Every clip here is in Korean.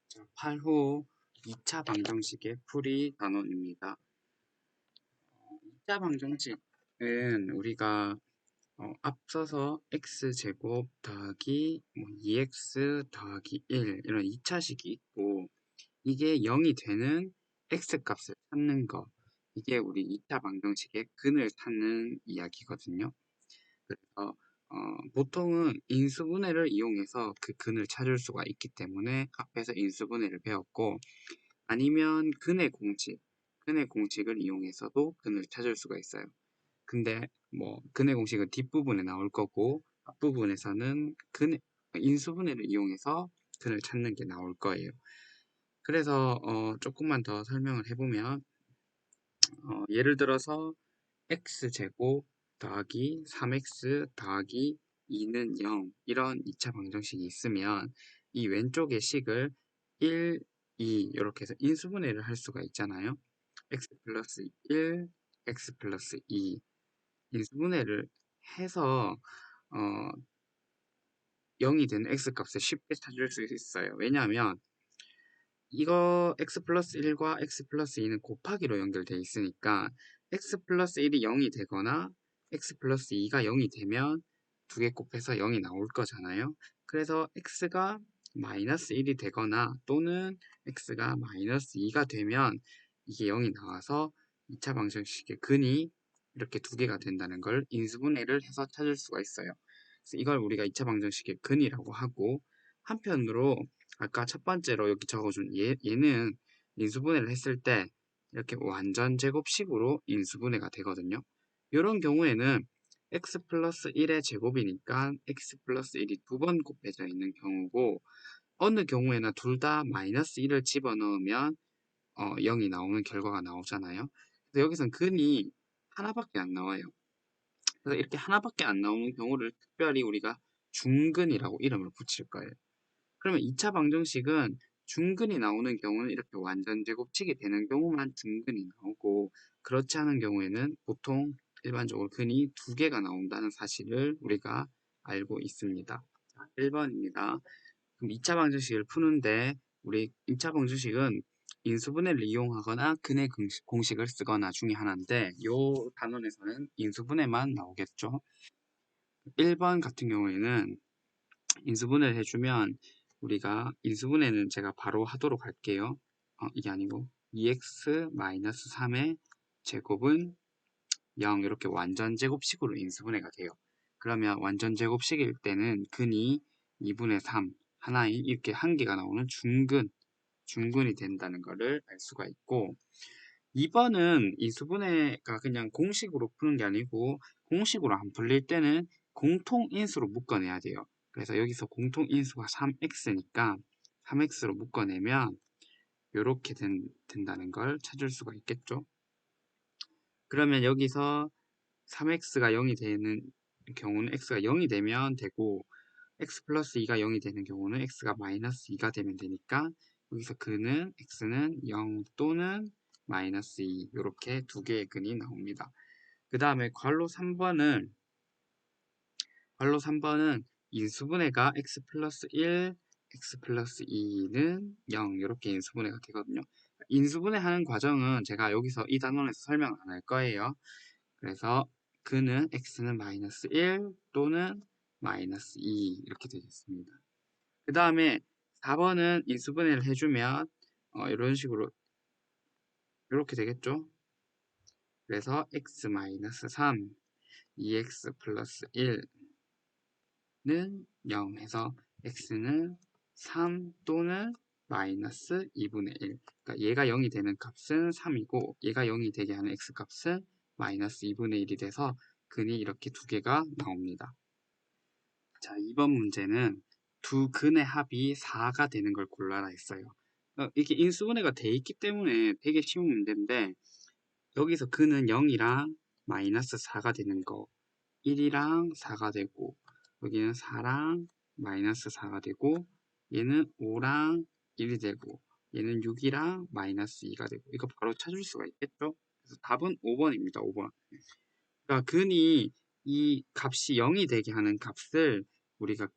자, 8호 2차 방정식의 풀이 단원입니다. 2차 방정식은 우리가 앞서서 x제곱 더하기 2x 더하기 1 이런 2차식이 있고 이게 0이 되는 x값을 찾는 거 이게 우리 2차 방정식의 근을 찾는 이야기거든요. 그래서 보통은 인수분해를 이용해서 그 근을 찾을 수가 있기 때문에 앞에서 인수분해를 배웠고 아니면 근의 공식을 이용해서도 근을 찾을 수가 있어요. 근데 뭐 근의 공식은 뒷부분에 나올 거고 앞부분에서는 인수분해를 이용해서 근을 찾는 게 나올 거예요. 그래서 조금만 더 설명을 해보면 예를 들어서 x제곱 더하기 3x 더하기 2는 0 이런 2차 방정식이 있으면 이 왼쪽의 식을 1, 2 이렇게 해서 인수분해를 할 수가 있잖아요. x 플러스 1, x 플러스 2 인수분해를 해서 어, 0이 되는 x값을 쉽게 찾을 수 있어요. 왜냐하면 이거 x 플러스 1과 x 플러스 2는 곱하기로 연결되어 있으니까 x 플러스 1이 0이 되거나 x 플러스 2가 0이 되면 두 개 곱해서 0이 나올 거잖아요. 그래서 x가 마이너스 1이 되거나 또는 x가 마이너스 2가 되면 이게 0이 나와서 2차 방정식의 근이 이렇게 두 개가 된다는 걸 인수분해를 해서 찾을 수가 있어요. 그래서 이걸 우리가 2차 방정식의 근이라고 하고 한편으로 아까 첫 번째로 여기 적어준 얘는 인수분해를 했을 때 이렇게 완전 제곱식으로 인수분해가 되거든요. 이런 경우에는 x 플러스 1의 제곱이니까 x 플러스 1이 두 번 곱해져 있는 경우고 어느 경우에나 둘 다 마이너스 1을 집어넣으면 0이 나오는 결과가 나오잖아요. 그래서 여기선 근이 하나밖에 안 나와요. 그래서 이렇게 하나밖에 안 나오는 경우를 특별히 우리가 중근이라고 이름을 붙일 거예요. 그러면 2차 방정식은 중근이 나오는 경우는 이렇게 완전 제곱식이 되는 경우만 중근이 나오고 그렇지 않은 경우에는 보통 일반적으로 근이 두 개가 나온다는 사실을 우리가 알고 있습니다. 1번입니다. 그럼 2차 방정식을 푸는데 우리 2차 방정식은 인수분해를 이용하거나 근의 공식을 쓰거나 중에 하나인데 이 단원에서는 인수분해만 나오겠죠. 1번 같은 경우에는 인수분해를 해주면 우리가 인수분해는 제가 바로 하도록 할게요. 이게 아니고 2x-3의 제곱은 0 이렇게 완전 제곱식으로 인수분해가 돼요. 그러면 완전 제곱식일 때는 근이 2분의 3 하나의 이렇게 한 개가 나오는 중근이 된다는 것을 알 수가 있고 2번은 인수분해가 그냥 공식으로 푸는 게 아니고 공식으로 안 풀릴 때는 공통인수로 묶어내야 돼요. 그래서 여기서 공통인수가 3x니까 3x로 묶어내면 이렇게 된다는 걸 찾을 수가 있겠죠. 그러면 여기서 3x가 0이 되는 경우는 x가 0이 되면 되고 x 플러스 2가 0이 되는 경우는 x가 마이너스 2가 되면 되니까 여기서 그는 x는 0 또는 마이너스 2 이렇게 두 개의 근이 나옵니다. 그 다음에 괄호 3번은 인수분해가 x 플러스 1, x 플러스 2는 0 이렇게 인수분해가 되거든요. 인수분해 하는 과정은 제가 여기서 이 단원에서 설명 안 할 거예요. 그래서 그는 x는 마이너스 1 또는 마이너스 2 이렇게 되겠습니다. 그 다음에 4번은 인수분해를 해주면 이런 식으로 이렇게 되겠죠. 그래서 x-3 2x 플러스 1는 0 해서 x는 3 또는 마이너스 2분의 1 그러니까 얘가 0이 되는 값은 3이고 얘가 0이 되게 하는 x값은 마이너스 2분의 1이 돼서 근이 이렇게 두 개가 나옵니다. 자, 2번 문제는 두 근의 합이 4가 되는 걸 골라라 했어요. 이게 인수분해가 돼 있기 때문에 되게 쉬운 문제인데 여기서 근은 0이랑 마이너스 4가 되는 거 1이랑 4가 되고 여기는 4랑 마이너스 4가 되고 얘는 5랑 1이 되고 얘는 6이랑 마이너스 2가 되고 이거 바로 찾을 수가 있겠죠? 그래서 답은 5번입니다. 5번. 그러니까 근이 이 값이 0이 되게 하는 값을 우리가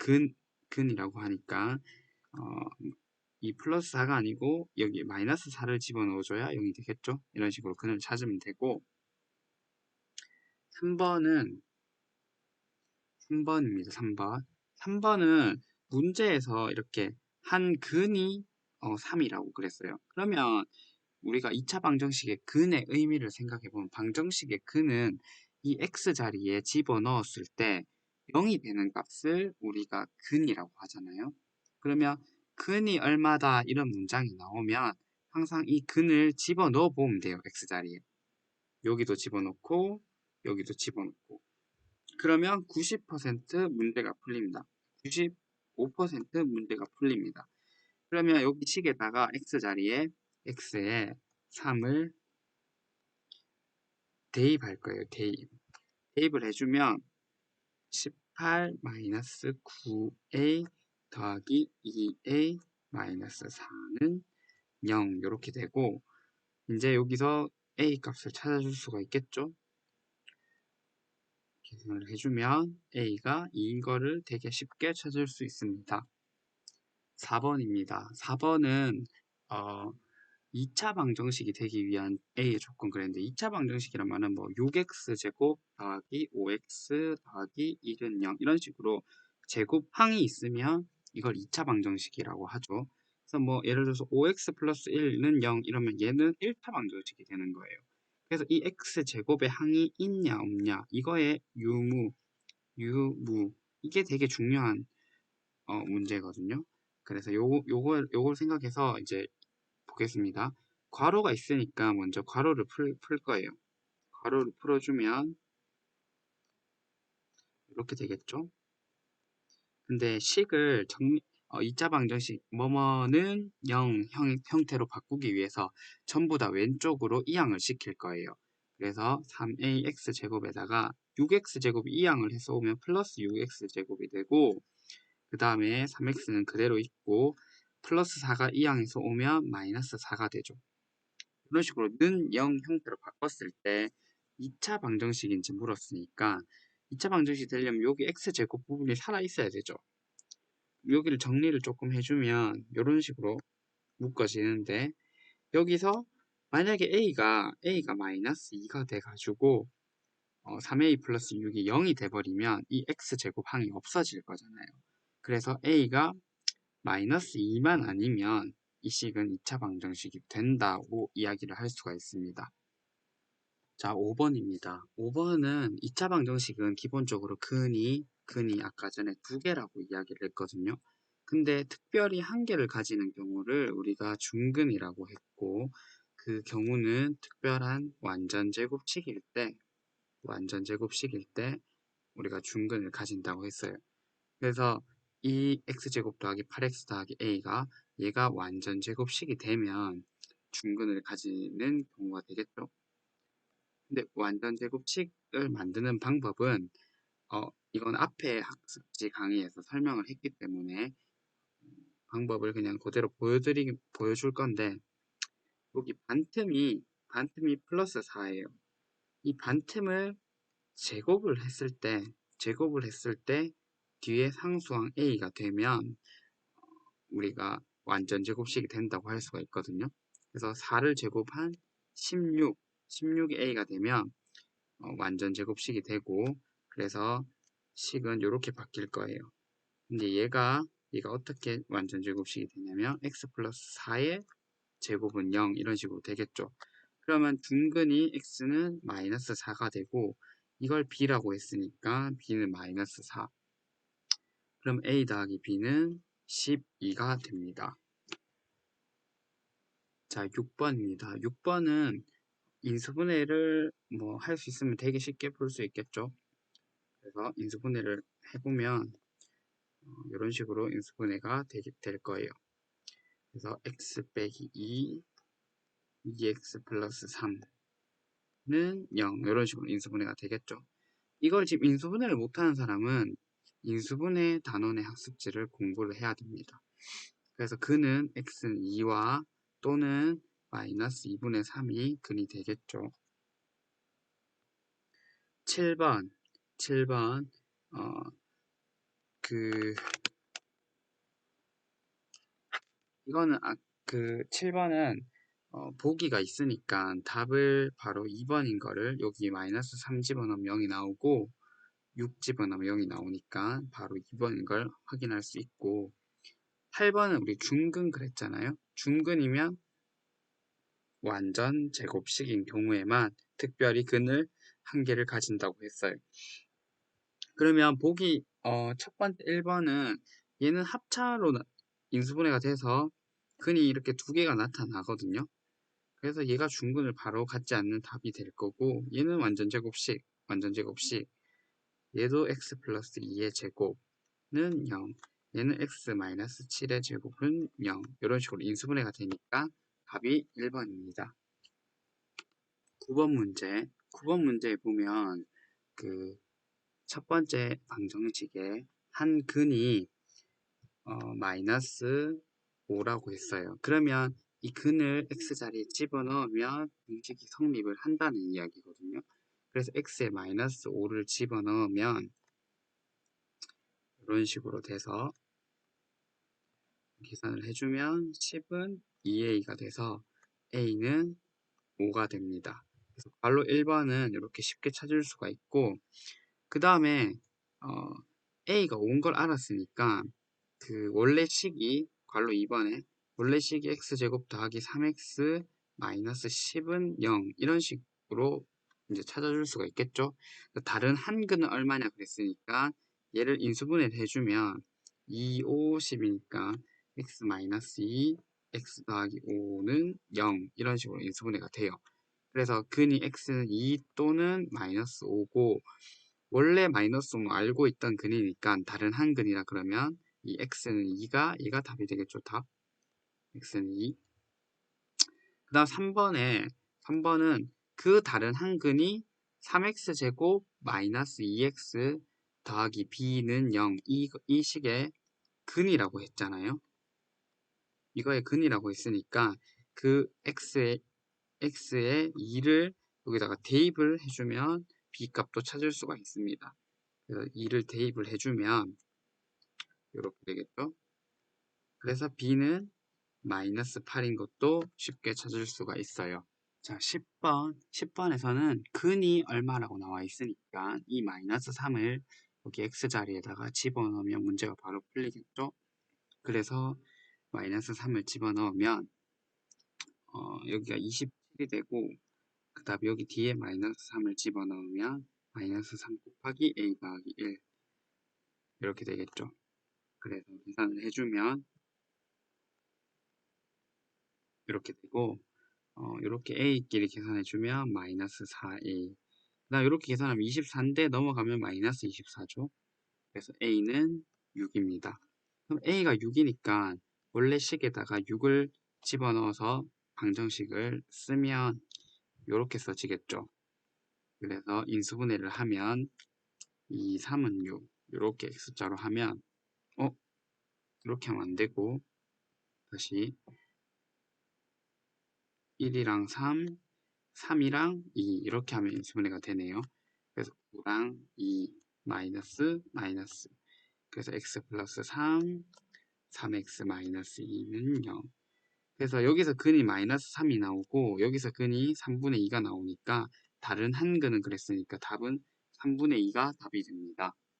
근이라고 하니까 어, 이 플러스 4가 아니고 여기 마이너스 4를 집어넣어줘야 0이 되겠죠? 이런 식으로 근을 찾으면 되고 3번은 3번입니다. 3번. 3번은 문제에서 이렇게 한 근이 3이라고 그랬어요. 그러면 우리가 2차 방정식의 근의 의미를 생각해보면 방정식의 근은 이 x자리에 집어넣었을 때 0이 되는 값을 우리가 근이라고 하잖아요. 그러면 근이 얼마다 이런 문장이 나오면 항상 이 근을 집어넣어 보면 돼요. x자리에. 여기도 집어넣고 여기도 집어넣고 그러면 90% 문제가 풀립니다. 95% 문제가 풀립니다. 그러면 여기 식에다가 x자리에 x에 3을 대입할 거예요. 대입을 해주면 18-9a 더하기 2a 4는 0 이렇게 되고 이제 여기서 a 값을 찾아줄 수가 있겠죠? 계산을 해주면 a가 이거를 되게 쉽게 찾을 수 있습니다. 4번입니다. 4번은 2차 방정식이 되기 위한 A의 조건 그랬는데 2차 방정식이란 말은 뭐 6x제곱 더하기 5x 더하기 1은 0 이런 식으로 제곱항이 있으면 이걸 2차 방정식이라고 하죠. 그래서 뭐 예를 들어서 5x 플러스 1은 0 이러면 얘는 1차 방정식이 되는 거예요. 그래서 이 x제곱의 항이 있냐 없냐 이거의 유무 이게 되게 중요한 문제거든요. 그래서 요걸 생각해서 이제 보겠습니다. 괄호가 있으니까 먼저 괄호를 풀 거예요. 괄호를 풀어주면 이렇게 되겠죠? 근데 식을 2차 방정식 뭐뭐는 0 형태로 바꾸기 위해서 전부 다 왼쪽으로 이항을 시킬 거예요. 그래서 3ax 제곱에다가 6x 제곱이 이항을 해서 오면 플러스 6x 제곱이 되고 그 다음에 3x는 그대로 있고 플러스 4가 이항해서 오면 마이너스 4가 되죠. 이런 식으로 는 0 형태로 바꿨을 때 2차 방정식인지 물었으니까 2차 방정식이 되려면 여기 x제곱 부분이 살아있어야 되죠. 여기를 정리를 조금 해주면 이런 식으로 묶어지는데 여기서 만약에 a가 마이너스 2가 돼가지고 3a 플러스 6이 0이 돼버리면 이 x제곱 항이 없어질 거잖아요. 그래서 a가 마이너스 2만 아니면 이 식은 2차 방정식이 된다고 이야기를 할 수가 있습니다. 자, 5번입니다. 5번은 2차 방정식은 기본적으로 근이 아까 전에 두 개라고 이야기를 했거든요. 근데 특별히 한 개를 가지는 경우를 우리가 중근이라고 했고 그 경우는 특별한 완전제곱식일 때 우리가 중근을 가진다고 했어요. 그래서 이 x제곱 더하기 8x 더하기 a가 얘가 완전제곱식이 되면 중근을 가지는 경우가 되겠죠. 근데 완전제곱식을 만드는 방법은 이건 앞에 학습지 강의에서 설명을 했기 때문에 방법을 그냥 그대로 보여줄 건데 여기 반틈이 플러스 4예요. 이 반틈을 제곱을 했을 때 뒤에 상수항 a가 되면 우리가 완전 제곱식이 된다고 할 수가 있거든요. 그래서 4를 제곱한 16이 a가 되면 완전 제곱식이 되고 그래서 식은 이렇게 바뀔 거예요. 근데 얘가 어떻게 완전 제곱식이 되냐면 x 플러스 4의 제곱은 0 이런 식으로 되겠죠. 그러면 중근이 x는 마이너스 4가 되고 이걸 b라고 했으니까 b는 마이너스 4 그럼 a 더하기 b는 12가 됩니다. 자, 6번입니다. 6번은 인수분해를 뭐 할 수 있으면 되게 쉽게 풀 수 있겠죠. 그래서 인수분해를 해보면 이런 식으로 인수분해가 될 거예요. 그래서 x 빼기 2, 2x 플러스 3는 0 이런 식으로 인수분해가 되겠죠. 이걸 지금 인수분해를 못하는 사람은 인수분해 단원의 학습지를 공부를 해야 됩니다. 그래서 그는 x는 2와 또는 마이너스 2분의 3이 근이 되겠죠. 7번 이거는 그 7번은 보기가 있으니까 답을 바로 2번인 거를 여기 마이너스 3 집어넣으면 0이 나오고 6 집어넣으면 0이 나오니까 바로 2번인 걸 확인할 수 있고 8번은 우리 중근 그랬잖아요. 중근이면 완전 제곱식인 경우에만 특별히 근을 한 개를 가진다고 했어요. 그러면 보기 첫 번째 1번은 얘는 합차로 인수분해가 돼서 근이 이렇게 두 개가 나타나거든요. 그래서 얘가 중근을 바로 갖지 않는 답이 될 거고 얘는 완전 제곱식, 얘도 x 플러스 2의 제곱은 0, 얘는 x 마이너스 7의 제곱은 0 이런 식으로 인수분해가 되니까 답이 1번입니다. 9번 문제. 9번 문제에 보면 그 첫 번째 방정식에 한 근이 마이너스 5라고 했어요. 그러면 이 근을 x자리에 집어넣으면 공식이 성립을 한다는 이야기거든요. 그래서 x에 마이너스 5를 집어넣으면 이런 식으로 돼서 계산을 해주면 10은 2a가 돼서 a는 5가 됩니다. 그래서 괄호 1번은 이렇게 쉽게 찾을 수가 있고 그 다음에 a가 온 걸 알았으니까 그 원래 식이 괄호 2번에 원래 식이 x제곱 더하기 3x 마이너스 10은 0 이런 식으로 이제 찾아줄 수가 있겠죠. 다른 한 근은 얼마냐 그랬으니까 얘를 인수분해를 해주면 2, 5, 10이니까 x 마이너스 2, x 더하기 5는 0 이런 식으로 인수분해가 돼요. 그래서 근이 x는 2 또는 마이너스 5고 원래 마이너스 5는 알고 있던 근이니까 다른 한 근이라 그러면 이 x는 2가 얘가 답이 되겠죠. 답 x는 2. 그 다음 3번은 그 다른 한 근이 3x제곱 마이너스 2x 더하기 b는 0 이 식의 근이라고 했잖아요. 이거의 근이라고 했으니까 그 x의 2를 여기다가 대입을 해주면 b 값도 찾을 수가 있습니다. 그래서 2를 대입을 해주면 이렇게 되겠죠. 그래서 b는 마이너스 8인 것도 쉽게 찾을 수가 있어요. 자, 10번에서는 근이 얼마라고 나와 있으니까 이 마이너스 3을 여기 x자리에다가 집어넣으면 문제가 바로 풀리겠죠. 그래서 마이너스 3을 집어넣으면 여기가 27이 되고 그 다음 여기 뒤에 마이너스 3을 집어넣으면 마이너스 3 곱하기 a 더하기 1 이렇게 되겠죠. 그래서 계산을 해주면 이렇게 되고 이렇게 a끼리 계산해주면 마이너스 4a 그 다음 이렇게 계산하면 24인데 넘어가면 마이너스 24죠. 그래서 a는 6입니다. 그럼 a가 6이니까 원래 식에다가 6을 집어넣어서 방정식을 쓰면 이렇게 써지겠죠. 그래서 인수분해를 하면 이 3은 6 이렇게 x자로 하면 이렇게 하면 안되고 다시 1이랑 3, 3이랑 2 이렇게 하면 인수분해가 되네요. 그래서 9랑 2 마이너스 그래서 x 플러스 3 3x 마이너스 2는 0 그래서 여기서 근이 마이너스 3이 나오고 여기서 근이 3분의 2가 나오니까 다른 한 근은 그랬으니까 답은 3분의 2가 답이 됩니다.